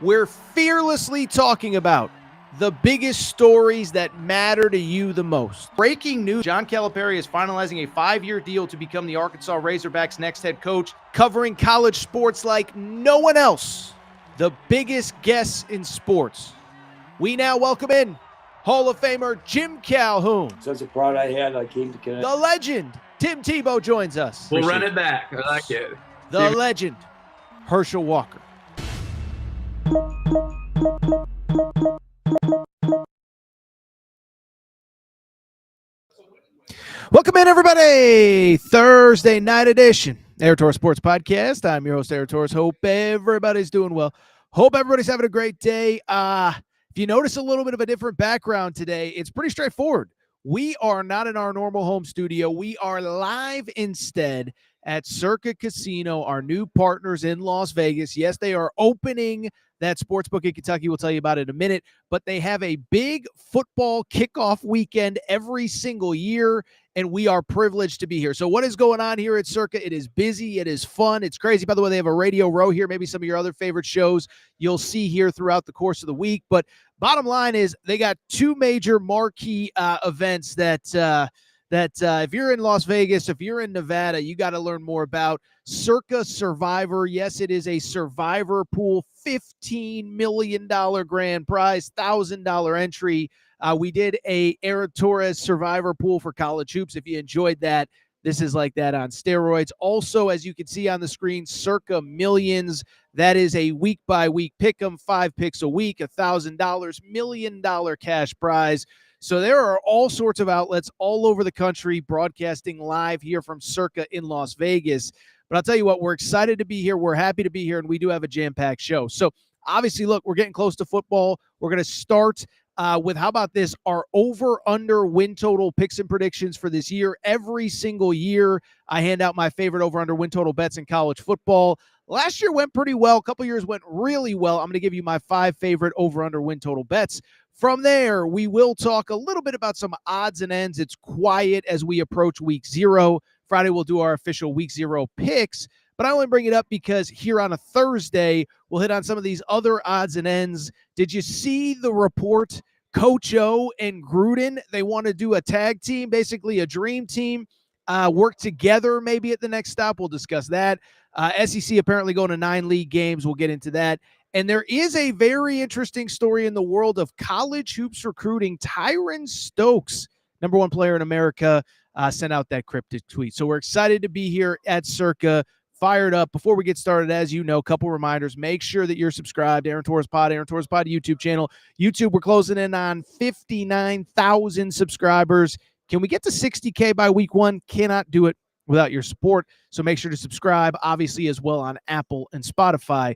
We're fearlessly talking about the biggest stories that matter to you the most. Breaking news, John Calipari is finalizing a 5-year deal to become the Arkansas Razorbacks' next head coach, covering college sports like no one else. The biggest guests in sports. We now welcome in Hall of Famer Jim Calhoun. Such a pride I had, I came to connect. The legend, Tim Tebow, joins us. We'll run it back. I like it. The legend, Herschel Walker. Welcome in, everybody. Thursday night edition, Air Torres Sports Podcast. I'm your host, Air Torres. Hope everybody's doing well. Hope everybody's having a great day. If you notice a little bit of a different background today, it's pretty straightforward. We are not in our normal home studio. We are live instead at Circa Casino, our new partners in Las Vegas. Yes, they are opening that sportsbook in Kentucky. We'll tell you about it in a minute, but they have a big football kickoff weekend every single year, and we are privileged to be here. So what is going on here at Circa? It is busy. It is fun. It's crazy. By the way, they have a Radio Row here, maybe some of your other favorite shows you'll see here throughout the course of the week. But bottom line is they got two major marquee events that if you're in Las Vegas, if you're in Nevada, you got to learn more about. Circa Survivor. Yes, it is a Survivor pool, $15 million grand prize, $1,000 entry. We did a Aaron Torres Survivor pool for college hoops. If you enjoyed that, this is like that on steroids. Also, as you can see on the screen, Circa Millions. That is a week-by-week pick'em, 5 picks a week, $1,000, $1 million cash prize. So there are all sorts of outlets all over the country broadcasting live here from Circa in Las Vegas. But I'll tell you what, we're excited to be here. We're happy to be here, and we do have a jam-packed show. So obviously, look, we're getting close to football. We're going to start with, how about this, our over-under win total picks and predictions for this year. Every single year, I hand out my favorite over-under win total bets in college football. Last year went pretty well. A couple years went really well. I'm going to give you my 5 favorite over-under win total bets. From there, we will talk a little bit about some odds and ends. It's quiet as we approach week 0. Friday, we'll do our official week 0 picks. But I only bring it up because here on a Thursday, we'll hit on some of these other odds and ends. Did you see the report? Coach O and Gruden, they want to do a tag team, basically a dream team, work together maybe at the next stop. We'll discuss that. SEC apparently going to 9 league games. We'll get into that. And there is a very interesting story in the world of college hoops recruiting. Tyran Stokes, number 1 player in America, sent out that cryptic tweet. So we're excited to be here at Circa, fired up. Before we get started, as you know, a couple reminders. Make sure that you're subscribed. Aaron Torres Pod YouTube channel. YouTube, we're closing in on 59,000 subscribers. Can we get to 60K by week 1? Cannot do it without your support. So make sure to subscribe, obviously, as well on Apple and Spotify.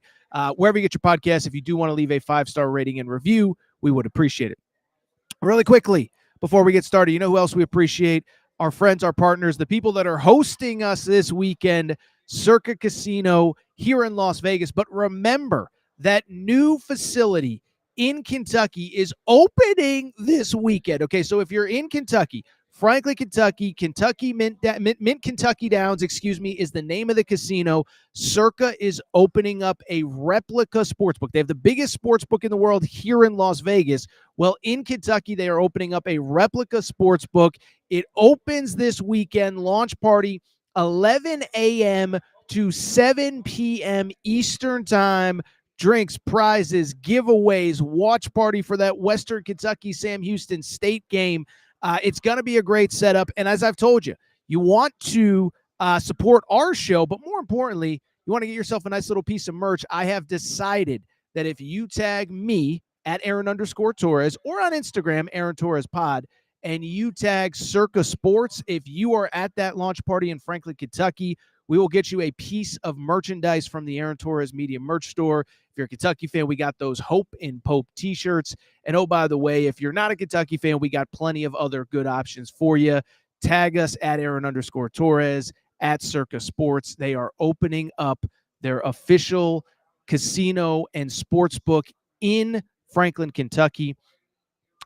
Wherever you get your podcast, if you do want to leave a 5-star rating and review, we would appreciate it. Really quickly, before we get started, you know who else we appreciate? Our friends, our partners, the people that are hosting us this weekend, Circa Casino here in Las Vegas. But remember, that new facility in Kentucky is opening this weekend. Okay, so if you're in Kentucky, Franklin, Kentucky, Mint Kentucky Downs, is the name of the casino. Circa is opening up a replica sportsbook. They have the biggest sportsbook in the world here in Las Vegas. Well, in Kentucky, they are opening up a replica sportsbook. It opens this weekend, launch party, 11 a.m. to 7 p.m. Eastern time. Drinks, prizes, giveaways, watch party for that Western Kentucky Sam Houston State game. It's going to be a great setup. And as I've told you, you want to support our show, but more importantly, you want to get yourself a nice little piece of merch. I have decided that if you tag me at Aaron_Torres or on Instagram, Aaron Torres Pod, and you tag Circa Sports, if you are at that launch party in Franklin, Kentucky, we will get you a piece of merchandise from the Aaron Torres Media merch store. If you're a Kentucky fan, we got those Hope and Pope t-shirts. And oh, by the way, if you're not a Kentucky fan, we got plenty of other good options for you. Tag us at Aaron_Torres, at Circa Sports. They are opening up their official casino and sportsbook in Franklin, Kentucky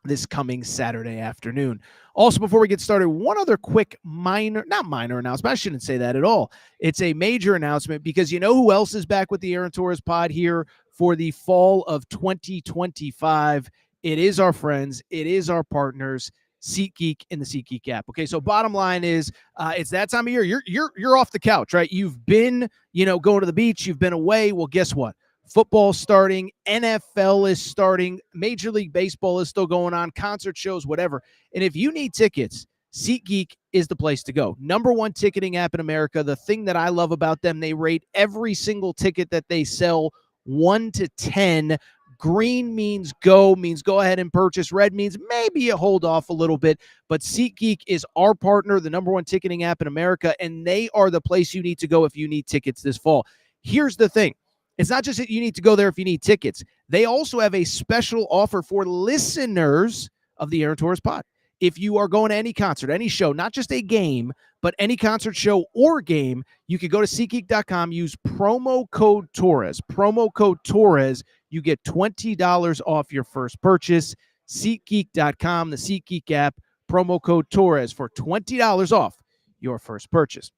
this coming Saturday afternoon. Also, before we get started, one other quick not minor announcement. I shouldn't say that at all. It's a major announcement because you know who else is back with the Aaron Torres Pod here for the fall of 2025. It is our friends. It is our partners, SeatGeek and the SeatGeek app. Okay, so bottom line is, it's that time of year. You're off the couch, right? You've been, going to the beach. You've been away. Well, guess what? Football's starting. NFL is starting. Major League Baseball is still going on. Concert shows, whatever. And if you need tickets, SeatGeek is the place to go. Number one ticketing app in America. The thing that I love about them, they rate every single ticket that they sell 1 to 10. Green means go ahead and purchase. Red means maybe you hold off a little bit. But SeatGeek is our partner, the number one ticketing app in America, and they are the place you need to go if you need tickets this fall. Here's the thing. It's not just that you need to go there if you need tickets. They also have a special offer for listeners of the Aaron Torres Pod. If you are going to any concert, any show, not just a game, but any concert show or game, you can go to SeatGeek.com, use promo code Torres. Promo code Torres, you get $20 off your first purchase. SeatGeek.com, the SeatGeek app, promo code Torres for $20 off your first purchase.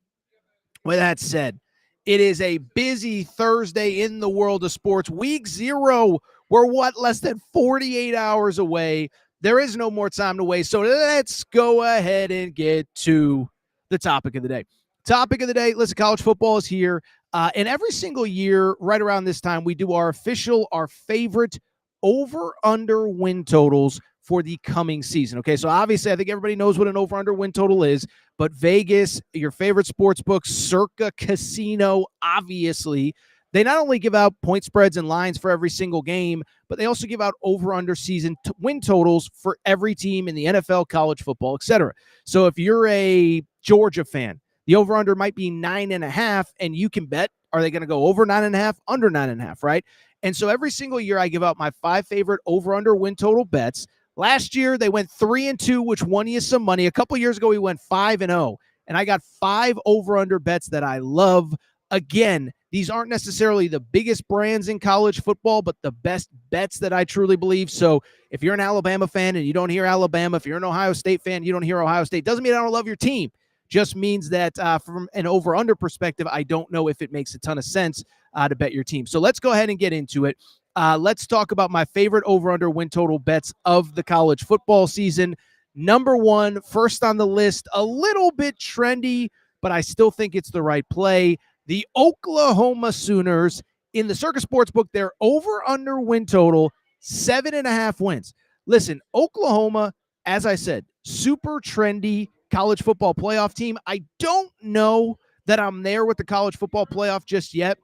With that said, it is a busy Thursday in the world of sports. Week 0, we're less than 48 hours away. There is no more time to waste. So let's go ahead and get to the topic of the day. Topic of the day, listen, college football is here. And every single year, right around this time, we do our favorite over-under win totals for the coming season. Okay, so obviously, I think everybody knows what an over-under win total is, but Vegas, your favorite sports book, Circa Casino, obviously, they not only give out point spreads and lines for every single game, but they also give out over-under season win totals for every team in the NFL, college football, etc. So if you're a Georgia fan, the over-under might be 9.5, and you can bet, are they going to go over 9.5, under 9.5, right? And so every single year I give out my 5 favorite over-under win total bets. Last year they went 3-2, which won you some money. A couple years ago we went 5-0, and I got 5 over-under bets that I love. Again, these aren't necessarily the biggest brands in college football, but the best bets that I truly believe. So if you're an Alabama fan and you don't hear Alabama, if you're an Ohio State fan, you don't hear Ohio State, doesn't mean I don't love your team. Just means that from an over-under perspective, I don't know if it makes a ton of sense to bet your team. So let's go ahead and get into it. Let's talk about my favorite over-under win total bets of the college football season. Number 1, first on the list, a little bit trendy, but I still think it's the right play. The Oklahoma Sooners in the Circa Sportsbook, their over-under win total, 7.5 wins. Listen, Oklahoma, as I said, super trendy college football playoff team. I don't know that I'm there with the college football playoff just yet,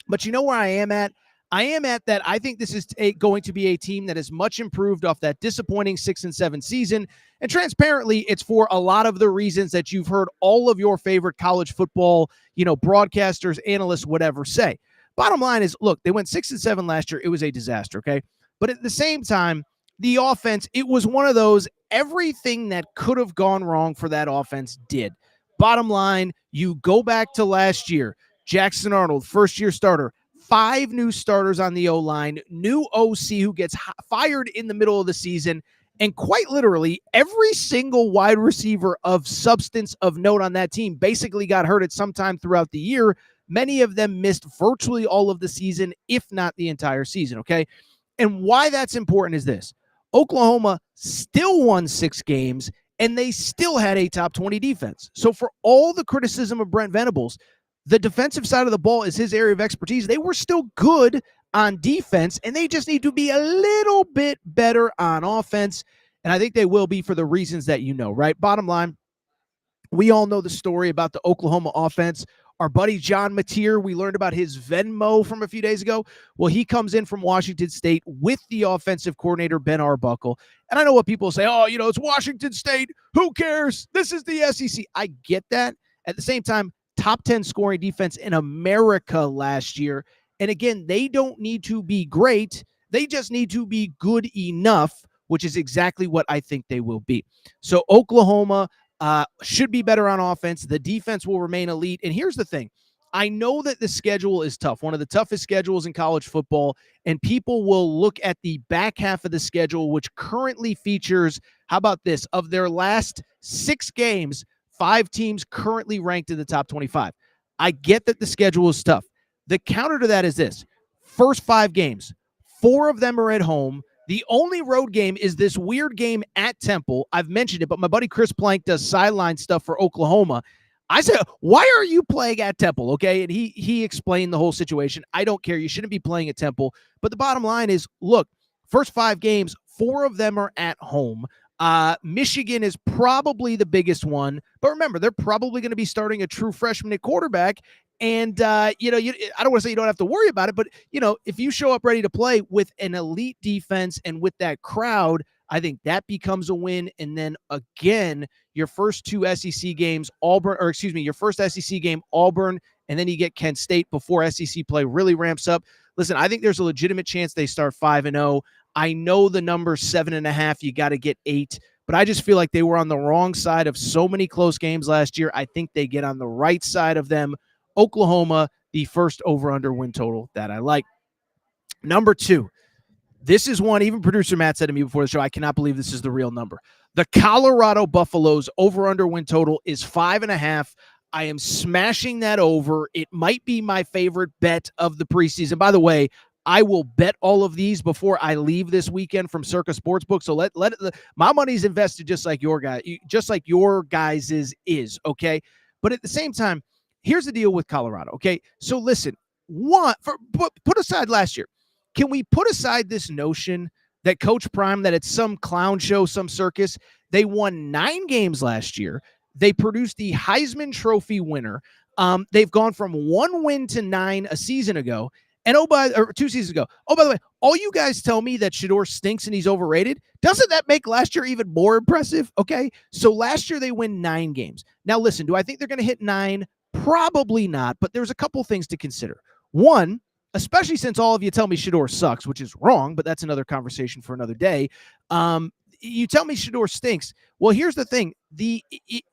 but you know where I am at? I am at that I think this is going to be a team that is much improved off that disappointing 6-7 season. And transparently, it's for a lot of the reasons that you've heard all of your favorite college football, broadcasters, analysts, whatever say. Bottom line is, look, they went 6-7 last year. It was a disaster, okay? But at the same time, the offense, it was one of those, everything that could have gone wrong for that offense did. Bottom line, you go back to last year, Jackson Arnold, first-year starter, 5 new starters on the O-line, new OC who gets fired in the middle of the season, and quite literally every single wide receiver of substance of note on that team basically got hurt at some time throughout the year. Many of them missed virtually all of the season, if not the entire season, okay? And why that's important is this. Oklahoma still won 6 games, and they still had a top 20 defense. So for all the criticism of Brent Venables, the defensive side of the ball is his area of expertise. They were still good on defense, and they just need to be a little bit better on offense. And I think they will be for the reasons that you know, right? Bottom line, we all know the story about the Oklahoma offense. Our buddy John Mateer, we learned about his Venmo from a few days ago. Well, he comes in from Washington State with the offensive coordinator, Ben Arbuckle. And I know what people say, it's Washington State. Who cares? This is the SEC. I get that. At the same time, top 10 scoring defense in America last year. And again, they don't need to be great. They just need to be good enough, which is exactly what I think they will be. So Oklahoma should be better on offense. The defense will remain elite. And here's the thing. I know that the schedule is tough, one of the toughest schedules in college football, and people will look at the back half of the schedule, which currently features, how about this, of their last 6 games, 5 teams currently ranked in the top 25. I get that the schedule is tough. The counter to that is this. first 5 games, 4 of them are at home. The only road game is this weird game at Temple. I've mentioned it, but my buddy Chris Plank does sideline stuff for Oklahoma. I said, why are you playing at Temple? Okay. And he explained the whole situation. I don't care. You shouldn't be playing at Temple. But the bottom line is, look, first 5 games, 4 of them are at home. Michigan is probably the biggest one. But remember, they're probably going to be starting a true freshman at quarterback. And, I don't want to say you don't have to worry about it, but, if you show up ready to play with an elite defense and with that crowd, I think that becomes a win. And then again, your first 2 SEC games, your first SEC game, Auburn, and then you get Kent State before SEC play really ramps up. Listen, I think there's a legitimate chance they start 5-0. I know the number's 7.5. You got to get 8. But I just feel like they were on the wrong side of so many close games last year. I think they get on the right side of them. Oklahoma, the first over-under win total that I like. Number 2, this is one, even producer Matt said to me before the show, I cannot believe this is the real number. The Colorado Buffaloes over-under win total is 5.5. I am smashing that over. It might be my favorite bet of the preseason. By the way, I will bet all of these before I leave this weekend from Circa Sportsbook. So my money's invested just like your guys' is, okay? But at the same time, here's the deal with Colorado, okay? So listen, put aside last year. Can we put aside this notion that Coach Prime, that it's some clown show, some circus? They won 9 games last year. They produced the Heisman Trophy winner. They've gone from 1 win to 9 a season ago. And 2 seasons ago. Oh, by the way, all you guys tell me that Shedeur stinks and he's overrated. Doesn't that make last year even more impressive? Okay, so last year they win 9 games. Now listen, do I think they're going to hit 9? Probably not, but there's a couple things to consider. One, especially since all of you tell me Shedeur sucks, which is wrong, but that's another conversation for another day. You tell me Shedeur stinks. Well, here's the thing.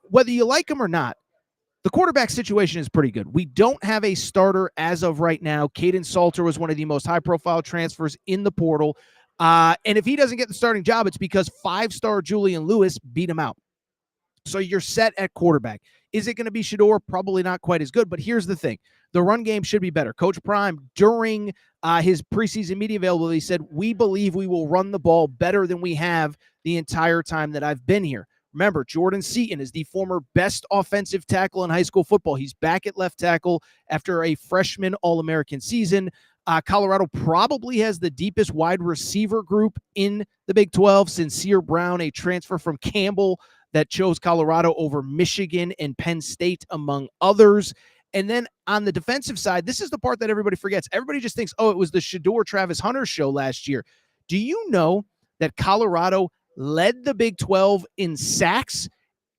Whether you like him or not, the quarterback situation is pretty good. We don't have a starter as of right now. Caden Salter was one of the most high-profile transfers in the portal. And if he doesn't get the starting job, it's because 5-star Julian Lewis beat him out. So you're set at quarterback. Is it going to be Shedeur? Probably not quite as good, but here's the thing. The run game should be better. Coach Prime, during his preseason media availability, said, we believe we will run the ball better than we have the entire time that I've been here. Remember, Jordan Seaton is the former best offensive tackle in high school football. He's back at left tackle after a freshman All-American season. Colorado probably has the deepest wide receiver group in the Big 12. Sincere Brown, a transfer from Campbell that chose Colorado over Michigan and Penn State, among others. And then on the defensive side, this is the part that everybody forgets. Everybody just thinks, it was the Shedeur Travis Hunter show last year. Do you know that Colorado led the Big 12 in sacks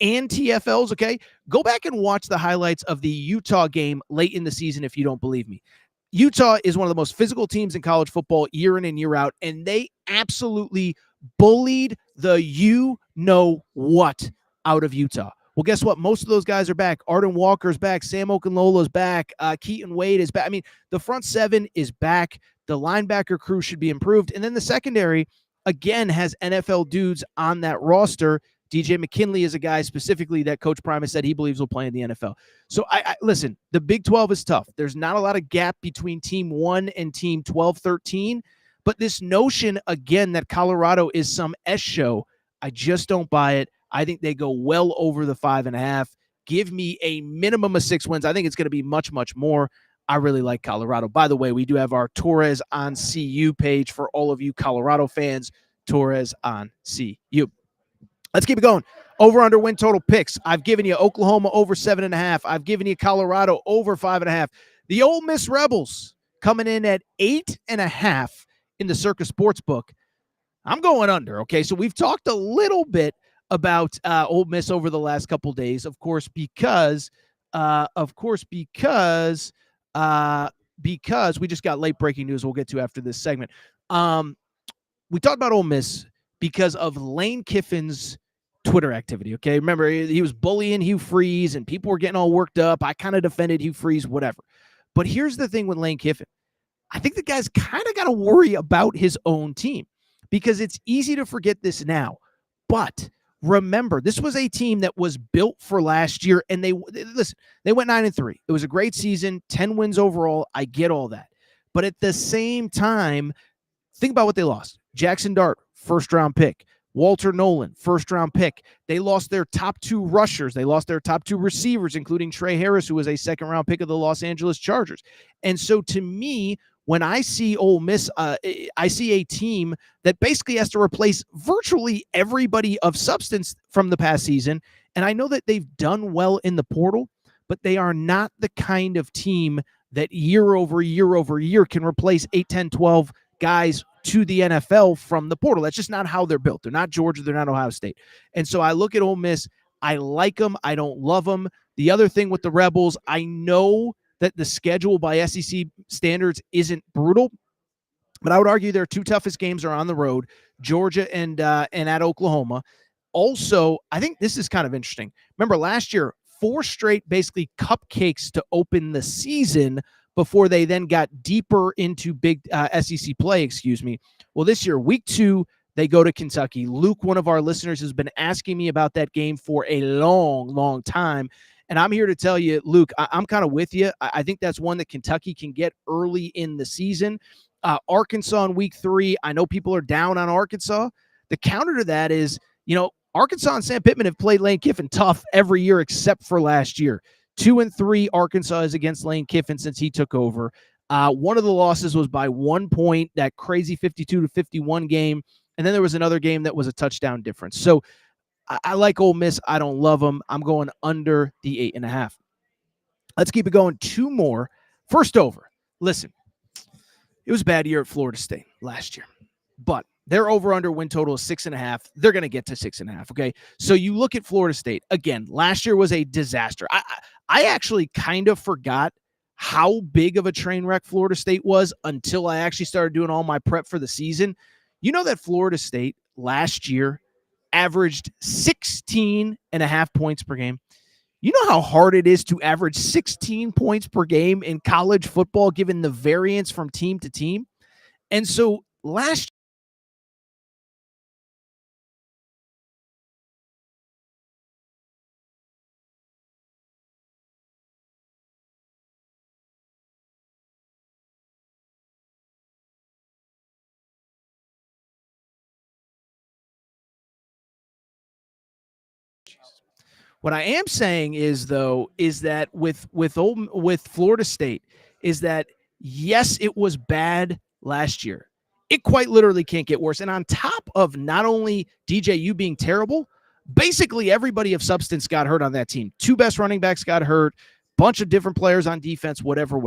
and TFLs, okay? Go back and watch the highlights of the Utah game late in the season if you don't believe me. Utah is one of the most physical teams in college football year in and year out, and they absolutely bullied the you-know-what out of Utah. Well, guess what? Most of those guys are back. Arden Walker's back. Sam Okunlolo's back. Keaton Wade is back. I mean, the front 7 is back. The linebacker crew should be improved. And then the secondary, again, has NFL dudes on that roster. DJ McKinley is a guy specifically that Coach Prime has said he believes will play in the NFL. So, I listen, the Big 12 is tough. There's not a lot of gap between Team 1 and Team 12-13. But this notion, again, that Colorado is some S show, I just don't buy it. I think they go well over the 5.5. Give me a minimum of 6 wins. I think it's going to be much, much more. I really like Colorado. By the way, we do have our Torres on CU page for all of you Colorado fans. Torres on CU. Let's keep it going. Over-under win total picks. I've given you Oklahoma over 7.5. I've given you Colorado over 5.5. The Ole Miss Rebels coming in at 8.5 in the Circa Sportsbook. I'm going under, okay? So we've talked a little bit about Ole Miss over the last couple days, of course, because we just got late breaking news we'll get to after this segment. We talked about Ole Miss because of Lane Kiffin's Twitter activity, okay? Remember, he was bullying Hugh Freeze, and people were getting all worked up. I kind of defended Hugh Freeze, whatever. But here's the thing with Lane Kiffin. I think the guy's kind of got to worry about his own team because it's easy to forget this now. But remember, this was a team that was built for last year, and they went 9-3. It was a great season, 10 wins overall. I get all that. But at the same time, think about what they lost. Jackson Dart, first-round pick. Walter Nolan, first-round pick. They lost their top 2 rushers. They lost their top 2 receivers, including Trey Harris, who was a second-round pick of the Los Angeles Chargers. And so to me, when I see Ole Miss, I see a team that basically has to replace virtually everybody of substance from the past season. And I know that they've done well in the portal, but they are not the kind of team that year over year can replace 8, 10, 12 guys to the NFL from the portal. That's just not how they're built. They're not Georgia. They're not Ohio State. And so I look at Ole Miss. I like them. I don't love them. The other thing with the Rebels, I know that the schedule by SEC standards isn't brutal, but I would argue their 2 toughest games are on the road, Georgia and at Oklahoma. Also, I think this is kind of interesting. Remember last year, 4 straight basically cupcakes to open the season before they then got deeper into big SEC play, Well, this year, week 2, they go to Kentucky. Luke, one of our listeners, has been asking me about that game for a long, long time. And I'm here to tell you, Luke, I'm kind of with you. I think that's one that Kentucky can get early in the season. Arkansas in week 3, I know people are down on Arkansas. The counter to that is, Arkansas and Sam Pittman have played Lane Kiffin tough every year except for last year. 2-3 Arkansas is against Lane Kiffin since he took over. One of the losses was by 1 point, that crazy 52-51 game. And then there was another game that was a touchdown difference. So I like Ole Miss. I don't love them. I'm going under the 8.5. Let's keep it going. 2 more. First over. Listen, it was a bad year at Florida State last year, but their over-under win total is 6.5. They're going to get to 6.5, okay? So you look at Florida State. Again, last year was a disaster. I actually kind of forgot how big of a train wreck Florida State was until I actually started doing all my prep for the season. You know that Florida State last year averaged 16.5 points per game. You know how hard it is to average 16 points per game in college football given the variance from team to team? And so last What I am saying is, though, is that with Florida State, is that yes, it was bad last year. It quite literally can't get worse. And on top of not only DJU being terrible, basically everybody of substance got hurt on that team. 2 best running backs got hurt, bunch of different players on defense, whatever.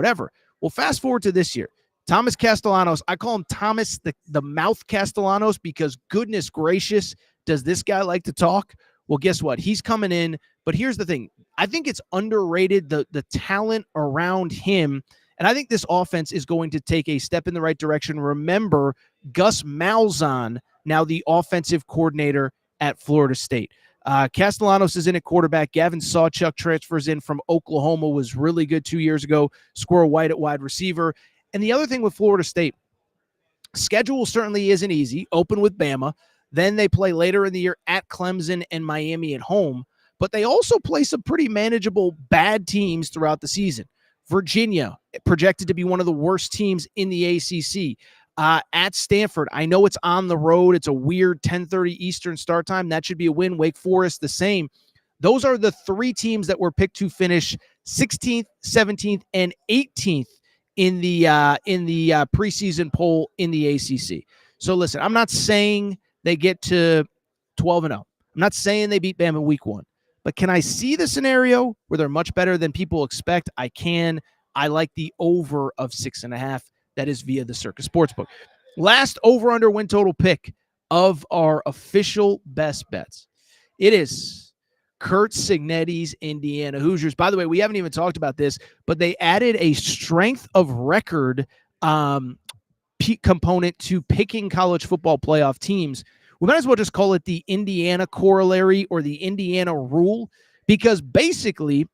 Well, fast forward to this year. Thomas Castellanos, I call him Thomas the Mouth Castellanos because goodness gracious, does this guy like to talk? Well, guess what? He's coming in. But here's the thing. I think it's underrated, the talent around him. And I think this offense is going to take a step in the right direction. Remember, Gus Malzahn, now the offensive coordinator at Florida State. Castellanos is in at quarterback. Gavin Sawchuk transfers in from Oklahoma, was really good 2 years ago. Squirrel White at wide receiver. And the other thing with Florida State, schedule certainly isn't easy. Open with Bama. Then they play later in the year at Clemson and Miami at home. But they also play some pretty manageable bad teams throughout the season. Virginia, projected to be one of the worst teams in the ACC. At Stanford, I know it's on the road. It's a weird 10:30 Eastern start time. That should be a win. Wake Forest, the same. Those are the 3 teams that were picked to finish 16th, 17th, and 18th in the preseason poll in the ACC. So listen, I'm not saying they get to 12-0. I'm not saying they beat Bama week 1. But can I see the scenario where they're much better than people expect? I can. I like the over of 6.5. That is via the Circa Sportsbook. Last over-under win total pick of our official best bets. It is Curt Cignetti's Indiana Hoosiers. By the way, we haven't even talked about this, but they added a strength of record component to picking college football playoff teams. We might as well just call it the Indiana corollary or the Indiana rule, because basically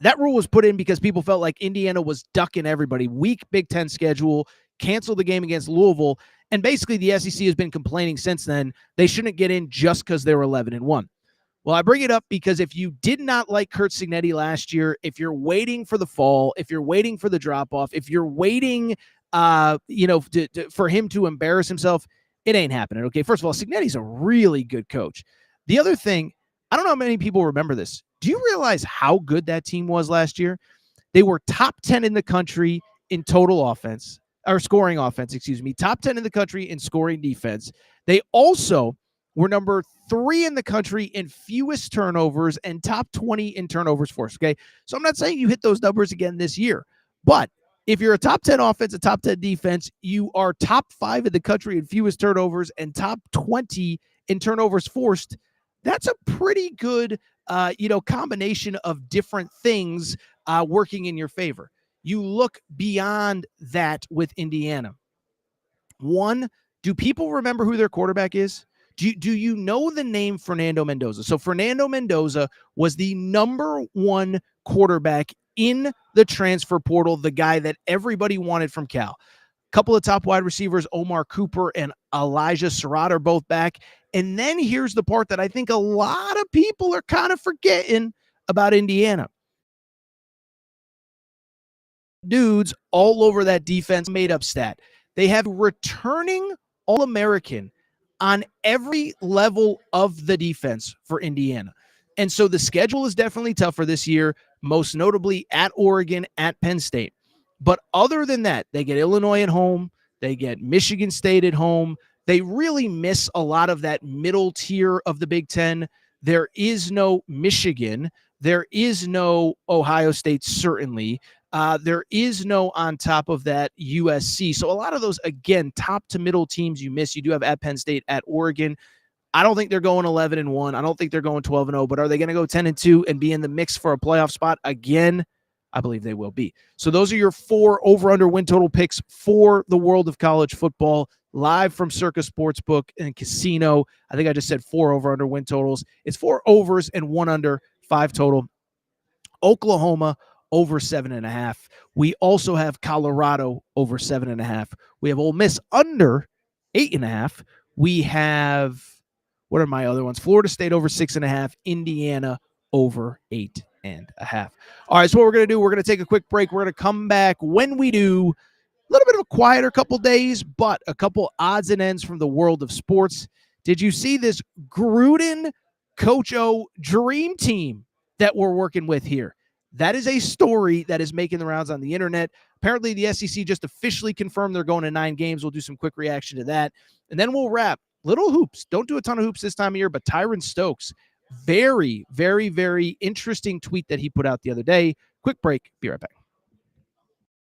that rule was put in because people felt like Indiana was ducking everybody. Weak Big Ten schedule, canceled the game against Louisville, and basically the SEC has been complaining since then they shouldn't get in just because they were 11-1. Well, Well, I bring it up because if you did not like Curt Cignetti last year, if you're waiting for the fall, if you're waiting for the drop-off, if you're waiting for him to embarrass himself, it ain't happening, okay? First of all, Cignetti's a really good coach. The other thing, I don't know how many people remember this. Do you realize how good that team was last year? They were top 10 in the country in total offense, or scoring offense, top 10 in the country in scoring defense. They also were number 3 in the country in fewest turnovers and top 20 in turnovers forced, okay? So I'm not saying you hit those numbers again this year, but if you're a top 10 offense, a top 10 defense, you are top 5 in the country in fewest turnovers and top 20 in turnovers forced. That's a pretty good, combination of different things working in your favor. You look beyond that with Indiana. One, do people remember who their quarterback is? Do you know the name Fernando Mendoza? So Fernando Mendoza was the number 1 quarterback in the transfer portal, the guy that everybody wanted from Cal. Couple of top wide receivers, Omar Cooper and Elijah Surratt, are both back. And then here's the part that I think a lot of people are kind of forgetting about Indiana. Dudes all over that defense made up stat. They have returning All-American on every level of the defense for Indiana. And so the schedule is definitely tougher this year, most notably at Oregon, at Penn State. But other than that, they get Illinois at home. They get Michigan State at home. They really miss a lot of that middle tier of the Big Ten. There is no Michigan. There is no Ohio State, certainly. There is no, on top of that, USC. So a lot of those, again, top to middle teams you miss. You do have at Penn State, at Oregon. I don't think they're going 11-1. I don't think they're going 12-0. But are they going to go 10-2 and be in the mix for a playoff spot again? I believe they will be. So those are your 4 over-under win total picks for the world of college football, live from Circa Sportsbook and Casino. I think I just said 4 over-under win totals. It's 4 overs and 1 under, 5 total. Oklahoma over 7.5. We also have Colorado over 7.5. We have Ole Miss under 8.5. We have, what are my other ones? Florida State over 6.5. Indiana over 8.5. All right, so what we're going to do, we're going to take a quick break. We're going to come back. When we do, a little bit of a quieter couple days, but a couple odds and ends from the world of sports. Did you see this Gruden Coach O dream team that we're working with here? That is a story that is making the rounds on the internet. Apparently, the SEC just officially confirmed they're going to 9 games. We'll do some quick reaction to that. And then we'll wrap. Little hoops. Don't do a ton of hoops this time of year, but Tyran Stokes, very, very, very interesting tweet that he put out the other day. Quick break. Be right back.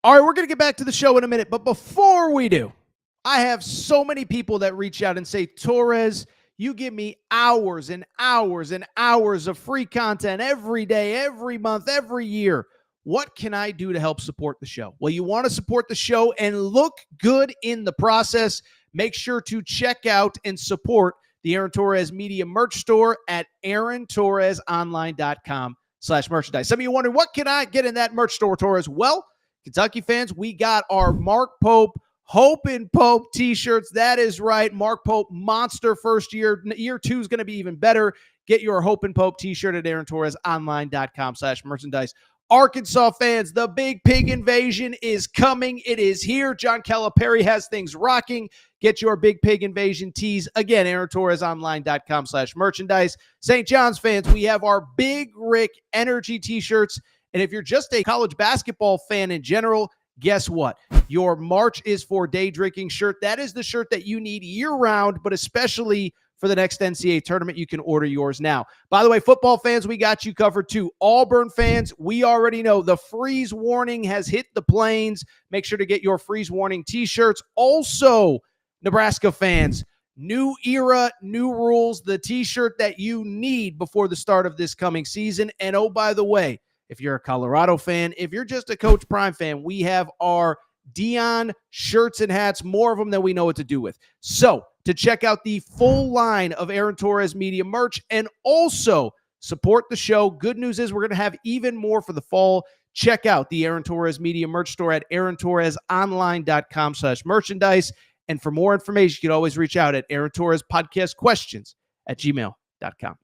All right, we're going to get back to the show in a minute. But before we do, I have so many people that reach out and say, Torres, you give me hours and hours and hours of free content every day, every month, every year. What can I do to help support the show? Well, you want to support the show and look good in the process. Make sure to check out and support the Aaron Torres Media merch store at aarontorresonline.com/merchandise. Some of you wondering, what can I get in that merch store, Torres? Well, Kentucky fans, we got our Mark Pope Hope and Pope t-shirts. That is right. Mark Pope, monster first year. Year 2 is going to be even better. Get your Hope and Pope t-shirt at aarontorresonline.com/merchandise. Arkansas fans, the Big Pig Invasion is coming. It is here. John Calipari has things rocking. Get your Big Pig Invasion tees. Again, aarontorresonline.com/merchandise. St. John's fans, we have our Big Rick Energy t-shirts. And if you're just a college basketball fan in general, guess what? Your March is for Day Drinking shirt. That is the shirt that you need year-round, but especially for the next NCAA tournament. You can order yours now. By the way, football fans, we got you covered too. Auburn fans, we already know the freeze warning has hit the plains. Make sure to get your freeze warning t-shirts. Also, Nebraska fans, new era, new rules, the t-shirt that you need before the start of this coming season. And oh, by the way, if you're a Colorado fan, if you're just a Coach Prime fan, we have our Dion shirts and hats, more of them than we know what to do with. So to check out the full line of Aaron Torres Media merch and also support the show, good news is we're going to have even more for the fall. Check out the Aaron Torres Media merch store at aarontorresonline.com/merchandise. And for more information, you can always reach out at Aaron Torres Podcast Questions at gmail.com.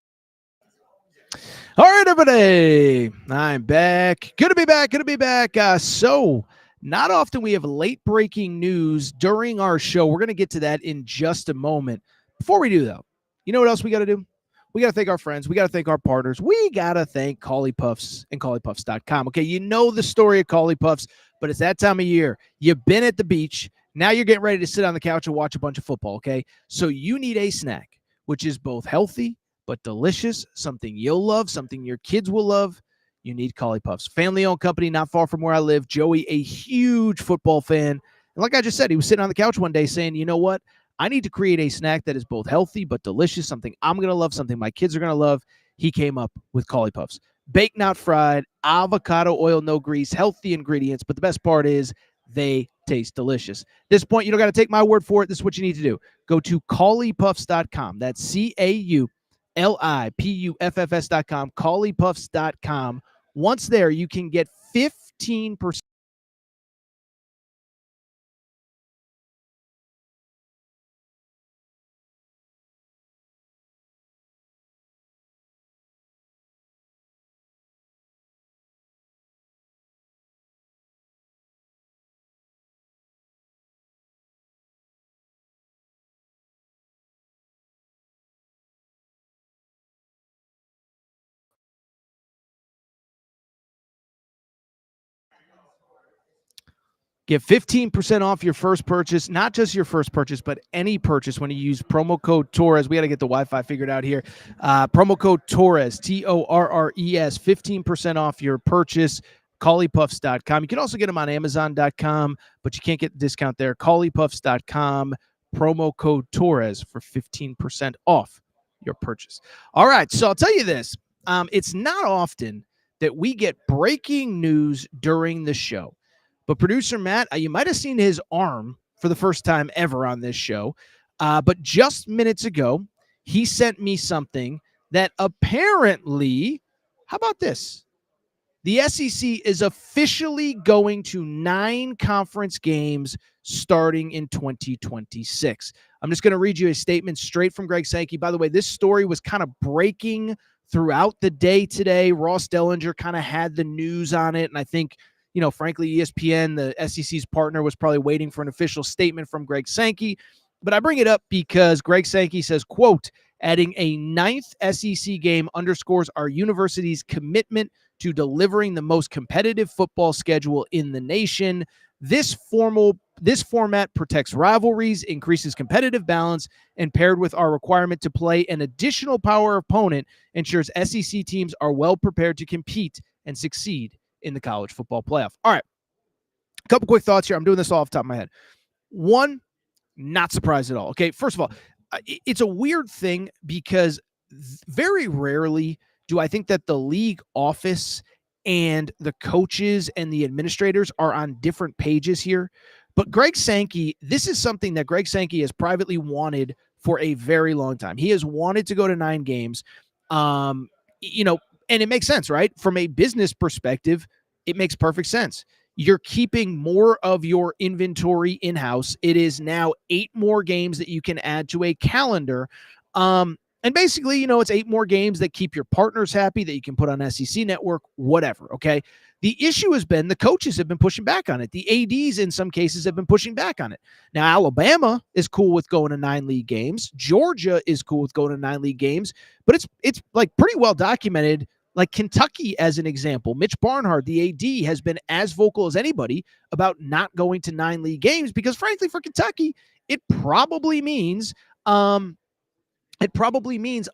All right, everybody. I'm back. Good to be back. Good to be back. So, not often we have late breaking news during our show. We're going to get to that in just a moment. Before we do, though, you know what else we got to do? We got to thank our friends. We got to thank our partners. We got to thank Collie Puffs and ColliePuffs.com. Okay, you know the story of Collie Puffs, but it's that time of year. You've been at the beach. Now you're getting ready to sit on the couch and watch a bunch of football, okay? So you need a snack, which is both healthy but delicious, something you'll love, something your kids will love. You need Collie Puffs. Family-owned company not far from where I live. Joey, a huge football fan. And like I just said, he was sitting on the couch one day saying, you know what? I need to create a snack that is both healthy but delicious, something I'm going to love, something my kids are going to love. He came up with Collie Puffs. Baked, not fried, avocado oil, no grease, healthy ingredients. But the best part is they taste delicious. At this point, you don't got to take my word for it. This is what you need to do. Go to ColliePuffs.com. That's CAULIPUFFS.com, ColliePuffs.com. Once there, you can get 15%. Get 15% off your first purchase, not just your first purchase, but any purchase when you use promo code Torres. We got to get the Wi-Fi figured out here. Promo code Torres, Torres, 15% off your purchase, ColliePuffs.com. You can also get them on Amazon.com, but you can't get the discount there. ColliePuffs.com, promo code Torres for 15% off your purchase. All right, so I'll tell you this. It's not often that we get breaking news during the show. But producer Matt, you might have seen his arm for the first time ever on this show. But just minutes ago, he sent me something that apparently, how about this? The SEC is officially going to 9 conference games starting in 2026. I'm just going to read you a statement straight from Greg Sankey. By the way, this story was kind of breaking throughout the day today. Ross Dellinger kind of had the news on it, and I think, you know, frankly, ESPN, the SEC's partner, was probably waiting for an official statement from Greg Sankey. But I bring it up because Greg Sankey says, quote, adding a 9th SEC game underscores our university's commitment to delivering the most competitive football schedule in the nation. This format protects rivalries, increases competitive balance, and paired with our requirement to play an additional power opponent, ensures SEC teams are well prepared to compete and succeed in the college football playoff. All right, a couple quick thoughts here. I'm doing this all off the top of my head. One, not surprised at all. Okay, first of all, it's a weird thing because very rarely do I think that the league office and the coaches and the administrators are on different pages here. But Greg Sankey, this is something that Greg Sankey has privately wanted for a very long time. He has wanted to go to 9 games. You know, and it makes sense, right? From a business perspective, it makes perfect sense. You're keeping more of your inventory in-house. It is now 8 more games that you can add to a calendar. And basically, you know, it's 8 more games that keep your partners happy, that you can put on SEC Network, whatever, okay? The issue has been the coaches have been pushing back on it. The ADs, in some cases, have been pushing back on it. Now, Alabama is cool with going to 9 league games. Georgia is cool with going to 9 league games. But it's like pretty well documented. Like Kentucky, as an example, Mitch Barnhart, the AD, has been as vocal as anybody about not going to 9 league games because, frankly, for Kentucky, it probably means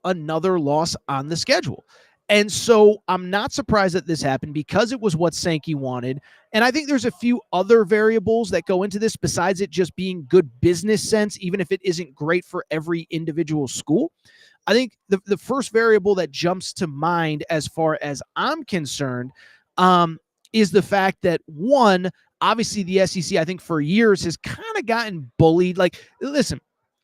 another loss on the schedule. And so I'm not surprised that this happened because it was what Sankey wanted. And I think there's a few other variables that go into this besides it just being good business sense, even if it isn't great for every individual school. I think the first variable that jumps to mind as far as I'm concerned is the fact that, one, obviously the SEC, I think for years has kind of gotten bullied. Like, listen,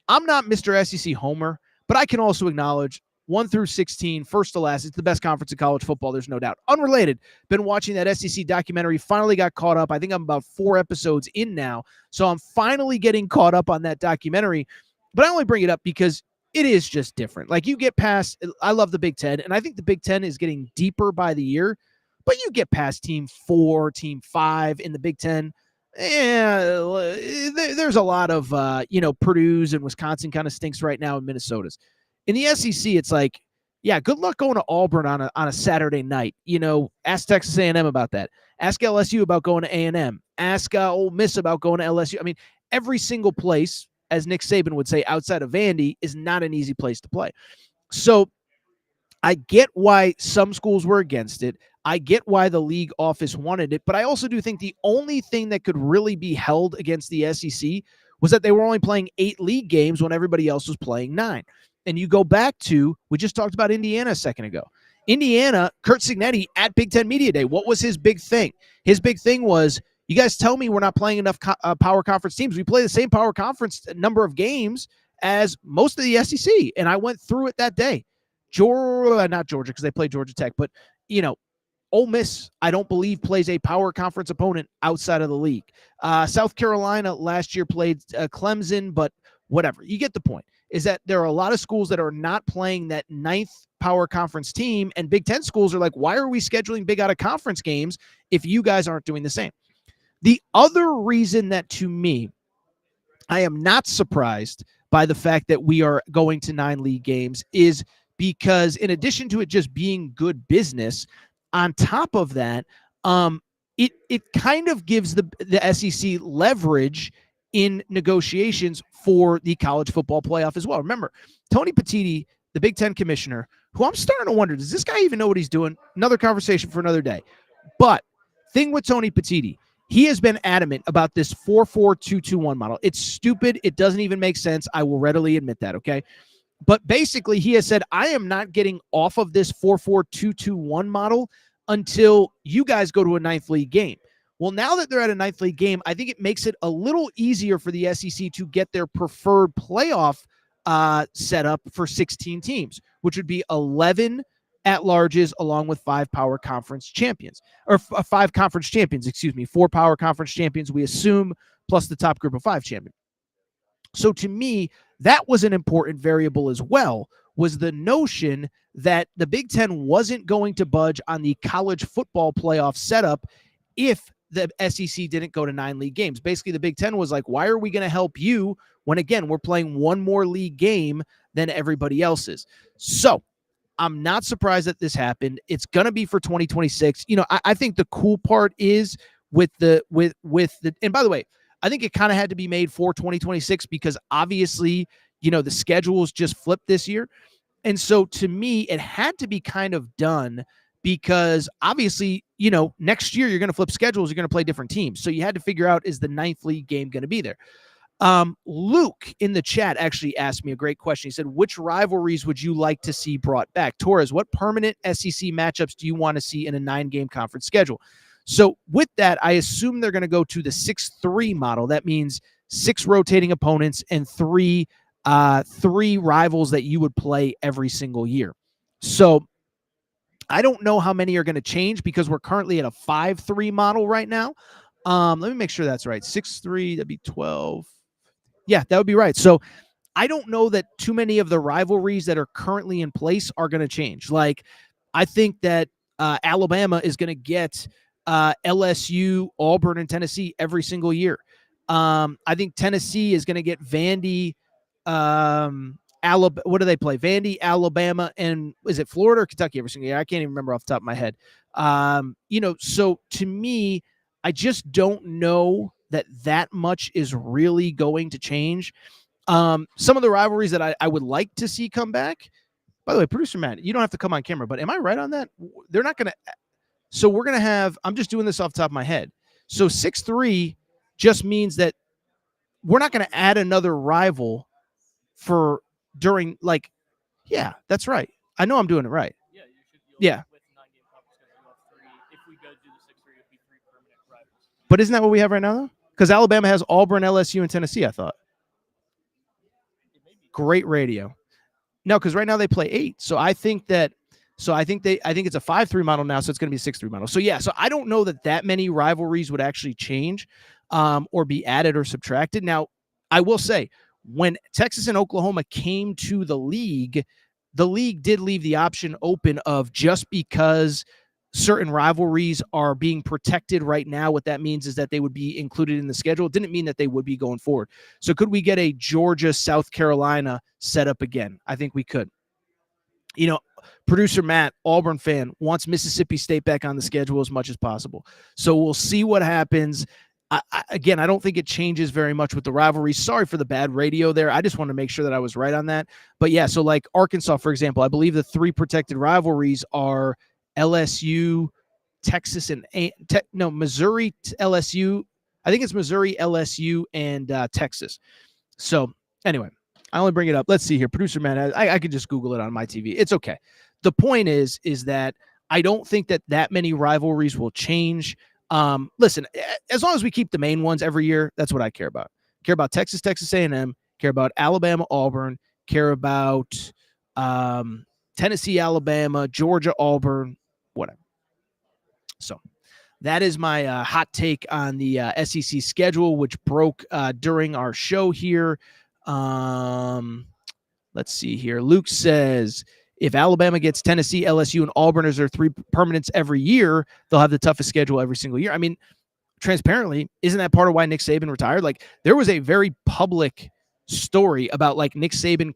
I'm not Mr. SEC Homer, but I can also acknowledge 1 through 16, first to last, it's the best conference in college football. There's no doubt. Unrelated, been watching that SEC documentary, finally got caught up. I think I'm about 4 episodes in now. So I'm finally getting caught up on that documentary. But I only bring it up because it is just different. Like you get past, I love the Big Ten, and I think the Big Ten is getting deeper by the year, but you get past team 4, team 5 in the Big Ten. There's a lot of, Purdue's and Wisconsin kind of stinks right now, and Minnesota's. In the SEC, it's like, yeah, good luck going to Auburn on a Saturday night. Ask Texas A&M about that. Ask LSU about going to A&M. Ask Ole Miss about going to LSU. I mean, every single place, as Nick Saban would say, outside of Vandy, is not an easy place to play. So I get why some schools were against it. I get why the league office wanted it, but I also do think the only thing that could really be held against the SEC was that they were only playing 8 league games when everybody else was playing 9. And you go back to, we just talked about Indiana a second ago. Indiana, Curt Cignetti at Big Ten Media Day, what was his big thing? His big thing was, you guys tell me we're not playing enough power conference teams. We play the same power conference number of games as most of the SEC. And I went through it that day. Not Georgia, because they play Georgia Tech, but, Ole Miss, I don't believe, plays a power conference opponent outside of the league. South Carolina last year played Clemson, but whatever. You get the point, is that there are a lot of schools that are not playing that 9th power conference team, and Big Ten schools are like, why are we scheduling big out-of-conference games if you guys aren't doing the same? The other reason that, to me, I am not surprised by the fact that we are going to 9 league games is because, in addition to it just being good business, on top of that, it kind of gives the SEC leverage in negotiations for the college football playoff as well. Remember, Tony Petitti, the Big Ten commissioner, who I'm starting to wonder, does this guy even know what he's doing? Another conversation for another day. But thing with Tony Petitti, he has been adamant about this 4-4-2-2-1 model. It's stupid. It doesn't even make sense. I will readily admit that, okay? But basically, he has said, I am not getting off of this 4-4-2-2-1 model until you guys go to a 9th league game. Well, now that they're at a 9th league game, I think it makes it a little easier for the SEC to get their preferred playoff set up for 16 teams, which would be 11 at-larges along with 5 power conference champions, or 5 conference champions, 4 power conference champions, we assume, plus the top group of 5 champions. So to me, that was an important variable as well, was the notion that the Big Ten wasn't going to budge on the college football playoff setup if the SEC didn't go to 9 league games. Basically, the Big Ten was like, why are we going to help you when, again, we're playing one more league game than everybody else is? So I'm not surprised that this happened. It's going to be for 2026. I think the cool part is with the, and by the way, I think it kind of had to be made for 2026 because obviously, the schedules just flipped this year. And so to me, it had to be kind of done because obviously, next year you're going to flip schedules. You're going to play different teams. So you had to figure out, is the 9th league game going to be there? Luke in the chat actually asked me a great question. He said, which rivalries would you like to see brought back? Torres, what permanent SEC matchups do you want to see in a 9-game conference schedule? So with that, I assume they're going to go to the 6-3 model. That means 6 rotating opponents and 3 rivals that you would play every single year. So I don't know how many are going to change because we're currently at a 5-3 model right now. Let me make sure that's right. 6-3, that'd be 12. Yeah, that would be right. So I don't know that too many of the rivalries that are currently in place are going to change. Like, I think that Alabama is going to get LSU, Auburn, and Tennessee every single year. I think Tennessee is going to get Vandy, Alabama. What do they play? Vandy, Alabama, and is it Florida or Kentucky every single year? I can't even remember off the top of my head. So to me, I just don't know that much is really going to change. Some of the rivalries that I would like to see come back. By the way, producer Matt, you don't have to come on camera, but am I right on that? They're not going to. So we're going to have, I'm just doing this off the top of my head. So 6-3 just means that we're not going to add another rival for during, like, yeah, that's right. I know I'm doing it right. Yeah, you should. Yeah. With 9-game conference schedule, you have 3. If we go do the 6-3, it'd be 3 permanent rivals. But isn't that what we have right now, though? Because Alabama has Auburn, LSU, and Tennessee, I thought. Great radio. No, because right now they play 8. So I think it's a 5-3 model now, so it's going to be a 6-3 model. So yeah, so I don't know that many rivalries would actually change or be added or subtracted. Now, I will say, when Texas and Oklahoma came to the league did leave the option open of, just because certain rivalries are being protected right now, what that means is that they would be included in the schedule. It didn't mean that they would be going forward. So could we get a Georgia, South Carolina setup again? I think we could. Producer Matt, Auburn fan, wants Mississippi State back on the schedule as much as possible. So we'll see what happens. Again, I don't think it changes very much with the rivalry. Sorry for the bad radio there. I just want to make sure that I was right on that. But yeah, so like Arkansas, for example, I believe the 3 protected rivalries are LSU, Texas, and Missouri, LSU. I think it's Missouri, LSU, and Texas. So anyway, I only bring it up. Let's see here. Producer man, I could just Google it on my TV. It's okay. The point is that I don't think that many rivalries will change. Listen, as long as we keep the main ones every year, that's what I care about. Care about Texas, Texas A&M, care about Alabama, Auburn, care about Tennessee, Alabama, Georgia, Auburn, whatever. So that is my hot take on the SEC schedule, which broke during our show here. Let's see here. Luke says, if Alabama gets Tennessee, LSU, and Auburn as their 3 permanents every year, they'll have the toughest schedule every single year. I mean, transparently, isn't that part of why Nick Saban retired? Like, there was a very public story about like Nick Saban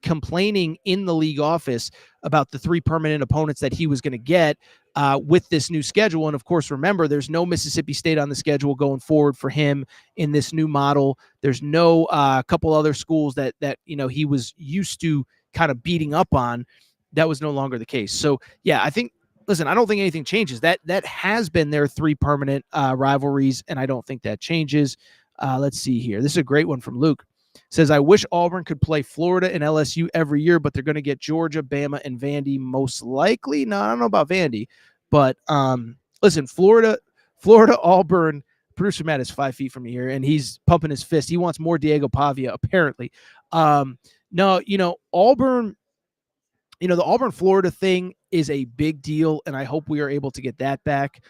complaining in the league office about the 3 permanent opponents that he was going to get with this new schedule. And of course, remember, there's no Mississippi State on the schedule going forward for him in this new model. There's no couple other schools that he was used to kind of beating up on. That was no longer the case. So yeah, I don't think anything changes. That has been their 3 permanent rivalries, and I don't think that changes. Let's see here. This is a great one from Luke. Says, I wish Auburn could play Florida and LSU every year, but they're going to get Georgia, Bama, and Vandy most likely. No, I don't know about Vandy, but listen, Florida, Auburn. Producer Matt is 5 feet from here, and he's pumping his fist. He wants more Diego Pavia, apparently. No, Auburn, the Auburn, Florida thing is a big deal, and I hope we are able to get that back.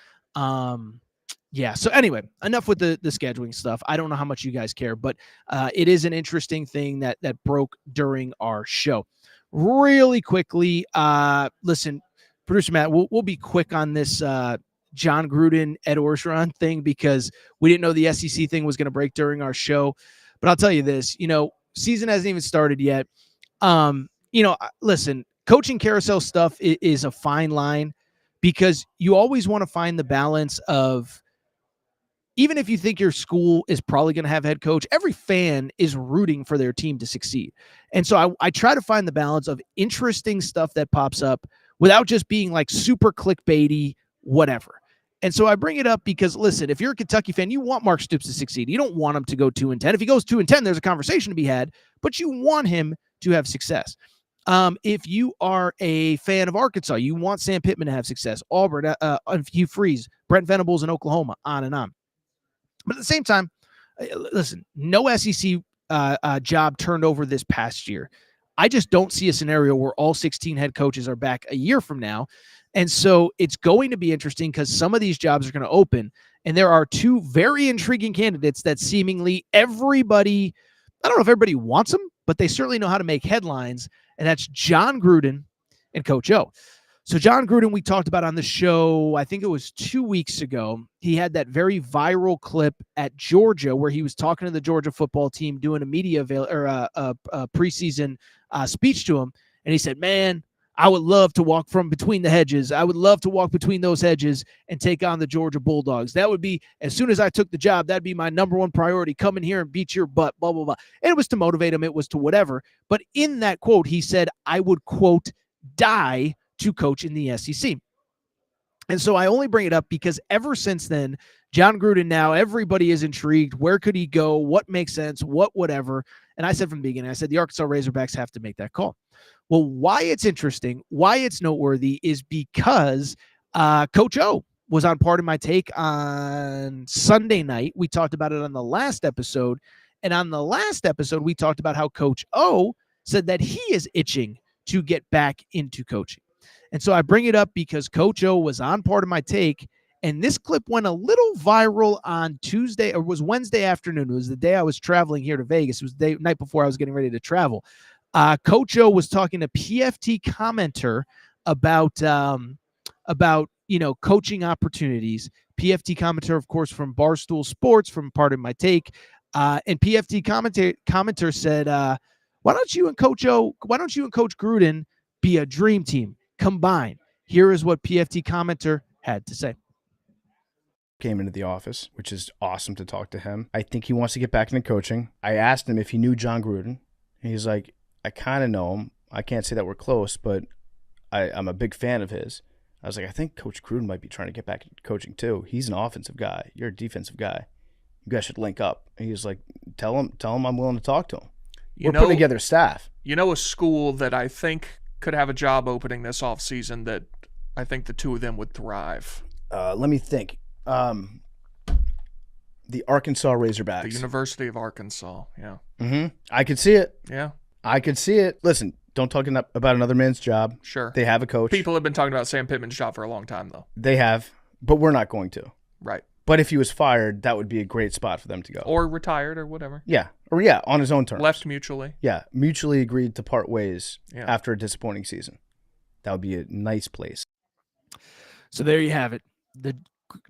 Yeah. So anyway, enough with the scheduling stuff. I don't know how much you guys care, but it is an interesting thing that broke during our show. Really quickly, listen, Producer Matt, we'll be quick on this Jon Gruden, Ed Orgeron thing, because we didn't know the SEC thing was going to break during our show. But I'll tell you this, season hasn't even started yet. Listen, coaching carousel stuff is a fine line, because you always want to find the balance of, even if you think your school is probably going to have head coach, every fan is rooting for their team to succeed. And so I try to find the balance of interesting stuff that pops up without just being like super clickbaity, whatever. And so I bring it up because, listen, if you're a Kentucky fan, you want Mark Stoops to succeed. You don't want him to go 2-10. If he goes 2-10, there's a conversation to be had, but you want him to have success. If you are a fan of Arkansas, you want Sam Pittman to have success. Auburn, Hugh Freeze, Brent Venables in Oklahoma, on and on. But at the same time, listen, no SEC job turned over this past year. I just don't see a scenario where all 16 head coaches are back a year from now. And so it's going to be interesting, because some of these jobs are going to open. And there are 2 very intriguing candidates that seemingly everybody, I don't know if everybody wants them, but they certainly know how to make headlines. And that's Jon Gruden and Coach O. So Jon Gruden, we talked about on the show, I think it was 2 weeks ago. He had that very viral clip at Georgia where he was talking to the Georgia football team, doing a media preseason speech to them. And he said, man, I would love to walk from between the hedges. I would love to walk between those hedges and take on the Georgia Bulldogs. That would be, as soon as I took the job, that'd be my number 1 priority. Come in here and beat your butt, blah, blah, blah. And it was to motivate him. It was to whatever. But in that quote, he said, I would, quote, die to coach in the SEC. And so I only bring it up because ever since then, Jon Gruden, now everybody is intrigued. Where could he go? What makes sense? Whatever. And I said from the beginning, I said the Arkansas Razorbacks have to make that call. Well, why it's interesting, why it's noteworthy is because Coach O was on Part of My Take on Sunday night. We talked about it on the last episode. And on the last episode, we talked about how Coach O said that he is itching to get back into coaching. And so I bring it up because Coach O was on Part of My Take, And this clip went a little viral on Tuesday, or was Wednesday afternoon. It was the day I was traveling here to Vegas. It was the night before I was getting ready to travel. Coach O was talking to PFT commenter about coaching opportunities. PFT commenter, of course, from Barstool Sports, from Pardon My Take, and PFT commenter said, "Why don't you and Coach Gruden be a dream team? Combine." Here is what PFT commenter had to say. Came into the office, which is awesome to talk to him. I think he wants to get back into coaching. I asked him if he knew Jon Gruden. He's like, I kind of know him. I can't say that we're close, but I'm a big fan of his. I was like, I think Coach Gruden might be trying to get back into coaching too. He's an offensive guy. You're a defensive guy. You guys should link up. And he was like, tell him I'm willing to talk to him. We're putting together staff. You know, a school that I think could have a job opening this offseason that I think the two of them would thrive. Let me think. The Arkansas Razorbacks. The University of Arkansas, yeah. Mm-hmm. I could see it. Yeah. I could see it. Listen, don't talk about another man's job. Sure. They have a coach. People have been talking about Sam Pittman's job for a long time, though. They have, but we're not going to. Right. But if he was fired, that would be a great spot for them to go. Or retired or whatever. Yeah. On his own terms. Left mutually. Yeah. Mutually agreed to part ways after a disappointing season. That would be a nice place. So there you have it. The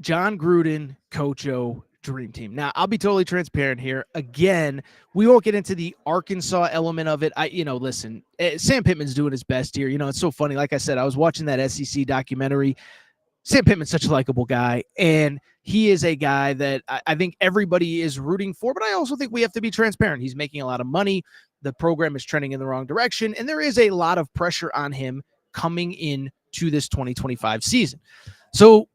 Jon Gruden, Coach O dream team. Now, I'll be totally transparent here. Again, we won't get into the Arkansas element of it. Listen, Sam Pittman's doing his best here. It's so funny. Like I said, I was watching that SEC documentary. Sam Pittman's such a likable guy, and he is a guy that I think everybody is rooting for, but I also think we have to be transparent. He's making a lot of money. The program is trending in the wrong direction, and there is a lot of pressure on him coming in to this 2025 season. So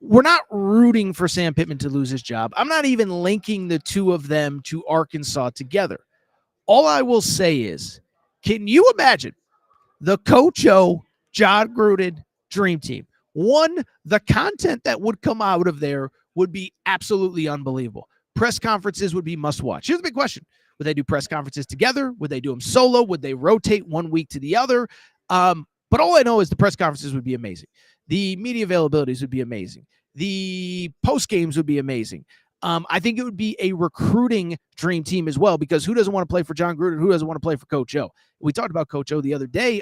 we're not rooting for Sam Pittman to lose his job. I'm not even linking the two of them to Arkansas together. All I will say is, can you imagine the Coach O, Jon Gruden dream team? One, the content that would come out of there would be absolutely unbelievable. Press conferences would be must watch. Here's the big question. Would they do press conferences together? Would they do them solo? Would they rotate one week to the other? But all I know is the press conferences would be amazing. The media availabilities would be amazing. The post games would be amazing. I think it would be a recruiting dream team as well, because who doesn't want to play for Jon Gruden? Who doesn't want to play for Coach O? We talked about Coach O the other day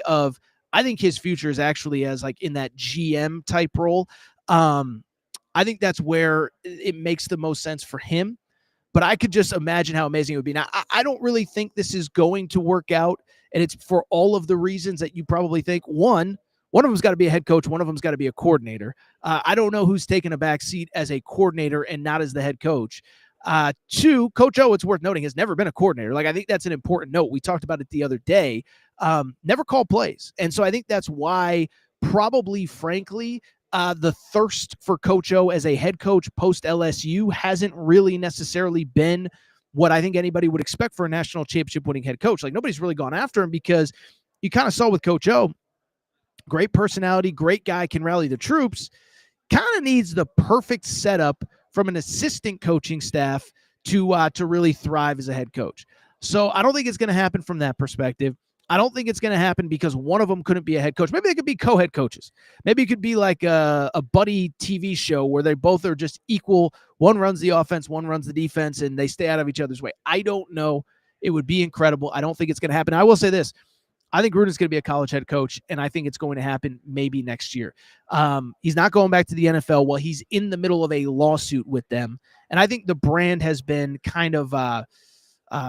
I think his future is actually as like in that GM type role. I think that's where it makes the most sense for him. But I could just imagine how amazing it would be. Now, I don't really think this is going to work out, and it's for all of the reasons that you probably think. One of them's got to be a head coach. One of them's got to be a coordinator. I don't know who's taking a back seat as a coordinator and not as the head coach. Two, Coach O, it's worth noting, has never been a coordinator. Like, I think that's an important note. We talked about it the other day. Never called plays. And so I think that's why probably, frankly, the thirst for Coach O as a head coach post LSU hasn't really necessarily been what I think anybody would expect for a national championship winning head coach. Like, nobody's really gone after him because you kind of saw with Coach O, great personality, great guy, can rally the troops, kind of needs the perfect setup from an assistant coaching staff to really thrive as a head coach. So I don't think it's going to happen from that perspective. I don't think it's going to happen because one of them couldn't be a head coach. Maybe they could be co-head coaches. Maybe it could be like a buddy TV show where they both are just equal. One runs the offense, one runs the defense, and they stay out of each other's way. I don't know. It would be incredible. I don't think it's going to happen. I will say this. I think Gruden's going to be a college head coach, and I think it's going to happen maybe next year. He's not going back to the NFL while he's in the middle of a lawsuit with them. And I think the brand has been kind of,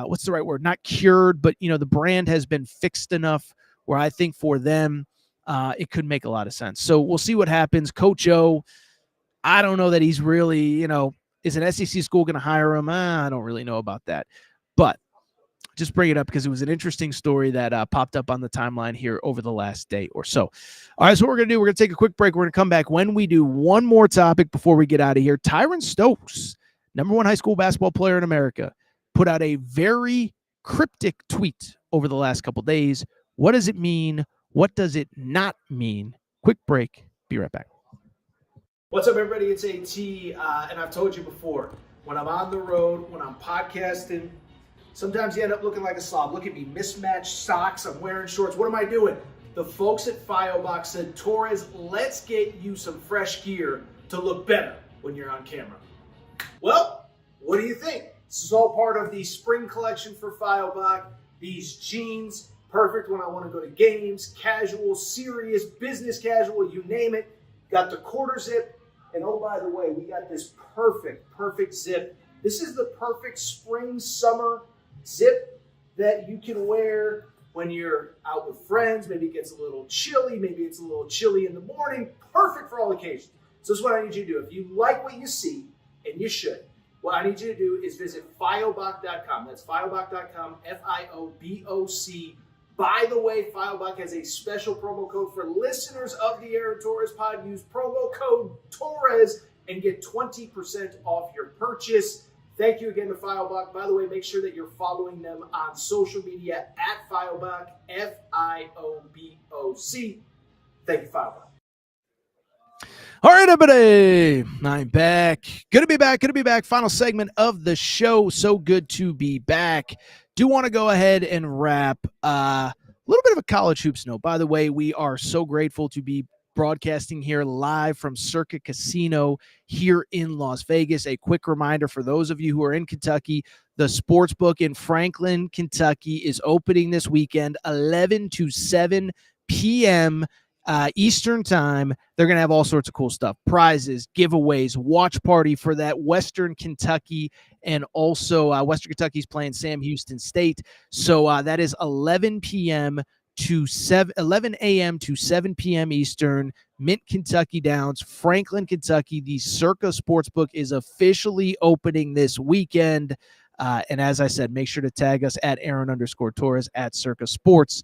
what's the right word? Not cured, but, the brand has been fixed enough where I think for them, it could make a lot of sense. So we'll see what happens. Coach O, I don't know that he's really, is an SEC school going to hire him? I don't really know about that. But just bring it up because it was an interesting story that popped up on the timeline here over the last day or so. All right, so what we're going to do, we're going to take a quick break. We're going to come back when we do one more topic before we get out of here. Tyran Stokes, #1 high school basketball player in America, put out a very cryptic tweet over the last couple days. What does it mean? What does it not mean? Quick break. Be right back. What's up, everybody? It's AT, and I've told you before, when I'm on the road, when I'm podcasting, sometimes you end up looking like a slob. Look at me, mismatched socks. I'm wearing shorts. What am I doing? The folks at Firebox said, Torres, let's get you some fresh gear to look better when you're on camera. Well, what do you think? This is all part of the spring collection for Feilbach. These jeans, perfect when I want to go to games, casual, serious, business casual, you name it. Got the quarter zip. And oh, by the way, we got this perfect zip. This is the perfect spring, summer zip that you can wear when you're out with friends. Maybe it gets a little chilly. Maybe it's a little chilly in the morning. Perfect for all occasions. So this is what I need you to do. If you like what you see, and you should, what I need you to do is visit Feilbach.com. That's Feilbach.com, F-I-O-B-O-C. By the way, Feilbach has a special promo code for listeners of the Aaron Torres pod. Use promo code Torres and get 20% off your purchase. Thank you again to Feilbach. By the way, make sure that you're following them on social media at Feilbach, F-I-O-B-O-C. Thank you, Feilbach. All right, everybody. I'm back. Good to be back. Final segment of the show. So good to be back. Do want to go ahead and wrap a little bit of a college hoops note. By the way, we are so grateful to be broadcasting here live from Circa Casino here in Las Vegas. A quick reminder for those of you who are in Kentucky, the sportsbook in Franklin, Kentucky is opening this weekend, 11 to 7 p.m. Eastern time. They're going to have all sorts of cool stuff, prizes, giveaways, watch party for that Western Kentucky, and also Western Kentucky's playing Sam Houston State. So that is 11 a.m. to 7 p.m. Eastern, Mint, Kentucky Downs, Franklin, Kentucky. The Circa Sportsbook is officially opening this weekend. And as I said, make sure to tag us at Aaron_Torres at Circa Sports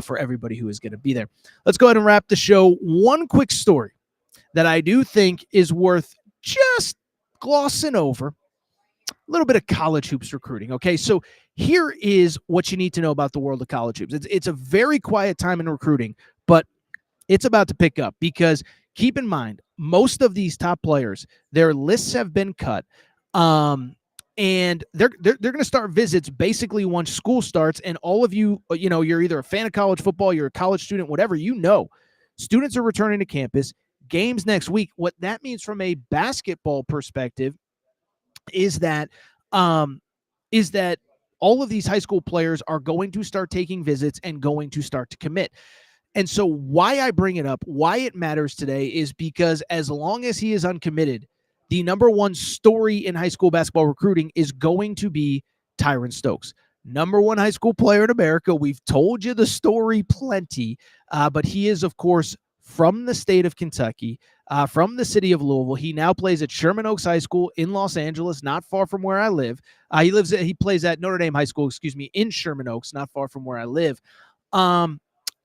for everybody who is going to be there. Let's go ahead and wrap the show. One quick story that I do think is worth just glossing over. A little bit of college hoops recruiting. Okay, so here is what you need to know about the world of college hoops. It's a very quiet time in recruiting, but it's about to pick up because keep in mind, most of these top players, their lists have been cut. And they're going to start visits basically once school starts. And all of you, you're either a fan of college football, you're a college student, whatever, students are returning to campus. Games next week. What that means from a basketball perspective is that all of these high school players are going to start taking visits and going to start to commit. And so why I bring it up, why it matters today is because as long as he is uncommitted, the number one story in high school basketball recruiting is going to be Tyran Stokes. Number one high school player in America. We've told you the story plenty, but he is, of course, from the state of Kentucky, from the city of Louisville. He now plays at Sherman Oaks High School in Los Angeles, not far from where I live. He plays at Notre Dame High School, in Sherman Oaks, not far from where I live.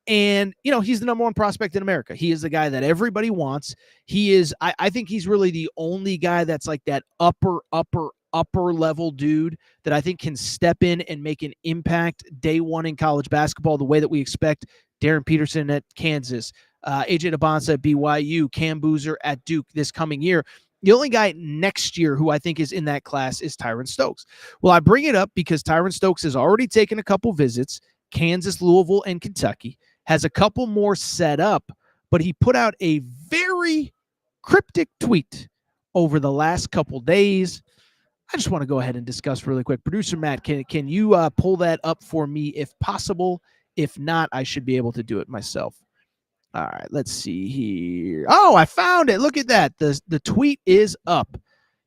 And, he's the number one prospect in America. He is the guy that everybody wants. He is, I think he's really the only guy that's like that upper level dude that I think can step in and make an impact day one in college basketball, the way that we expect Darren Peterson at Kansas, AJ Debonsa at BYU, Cam Boozer at Duke this coming year. The only guy next year who I think is in that class is Tyran Stokes. Well, I bring it up because Tyran Stokes has already taken a couple visits, Kansas, Louisville, and Kentucky. Has a couple more set up, but he put out a very cryptic tweet over the last couple days. I just want to go ahead and discuss really quick. Producer Matt, can you pull that up for me if possible? If not, I should be able to do it myself. All right, let's see here. Oh, I found it. Look at that. The tweet is up.